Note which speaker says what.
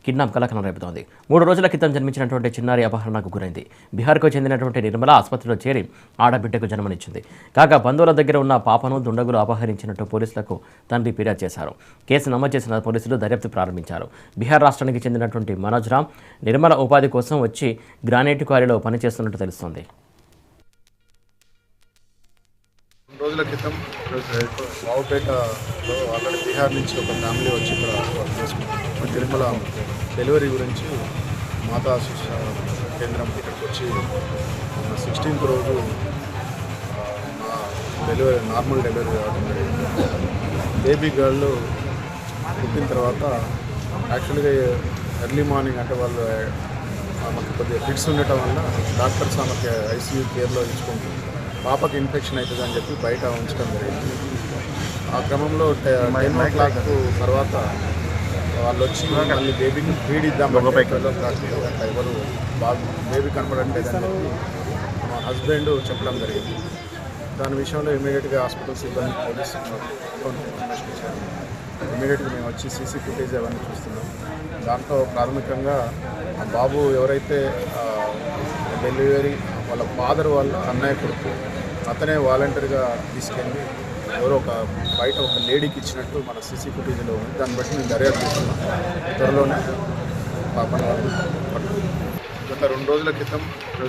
Speaker 1: Kidnap కలకలం రేపుతోంది. 3 రోజుల క్రితం జన్మించినటువంటి చిన్నారి అపహరణకు గురైంది. బీహార్కు చెందినటువంటి నిర్మల ఆసుపత్రిలో చేరి ఆడబిడ్డకు జన్మనిచ్చింది. కాగా బంధువుల దగ్గర ఉన్న పాపను దుండగులు అపహరించినట్టు పోలీసులకు తండ్రి ఫిర్యాదు చేశారు. కేసు నమోదు చేసిన పోలీసులు దర్యాప్తు ప్రారంభించారు. బీహార్ రాష్ట్రానికి చెందినటువంటి మనోజ్ రామ్ నిర్మల ఉపాధి కోసం వచ్చి గ్రానైట్ క్వారీలో పనిచేస్తున్నట్టు తెలుస్తోంది.
Speaker 2: రోజుల క్రితం రావుపేటలో ఆల్రెడీ బీహార్ నుంచి ఒక ఫ్యామిలీ వచ్చి ఇక్కడ వర్క్ చేసుకుంటాం. తిరుమల డెలివరీ గురించి మాతా శిశు కేంద్రం ఇక్కడికి వచ్చి 16th రోజు నార్మల్ డెలివరీ కావడం జరిగింది. బేబీ గర్ల్ పుట్టిన తర్వాత యాక్చువల్గా ఎర్లీ మార్నింగ్ అంటే వాళ్ళు మనకు కొద్దిగా ఫిట్స్ ఉండటం వల్ల డాక్టర్స్ ఆమెకి ఐసీయూ కేర్లో ఇచ్చుకుంటుంది. పాపకి ఇన్ఫెక్షన్ అవుతుంది అని చెప్పి బయట ఉంచడం జరిగింది. ఆ క్రమంలో 10 o'clock తర్వాత వాళ్ళు వచ్చి మళ్ళీ బేబీకి ఫీడ్ ఇద్దామంటే ఎవరు బేబీ కనపడడం లేదని చెప్పి మా హస్బెండ్ చెప్పడం జరిగింది. దాని విషయంలో ఇమీడియట్గా హాస్పిటల్ సిబ్బంది పోలీసు ఇన్ఫర్మేషన్ ఇచ్చారు. ఇమీడియట్గా మేము వచ్చి సీసీ ఫుటేజ్ అవన్నీ చూస్తున్నాం. దాంట్లో ప్రాథమికంగా ఆ బాబు ఎవరైతే డెలివరీ వాళ్ళ ఫాదర్ వాళ్ళ అన్నయ్య కొడుకు అతనే వాలంటీర్గా తీసుకెళ్ళి ఎవరో బయట ఒక లేడీకి ఇచ్చినట్టు మన సీసీ ఫుటేజ్లో ఉంది. దాన్ని బట్టి మేము దర్యాప్తు చేస్తున్నాం. త్వరలోనే పాపను వాళ్ళు గత 2 రోజుల క్రితం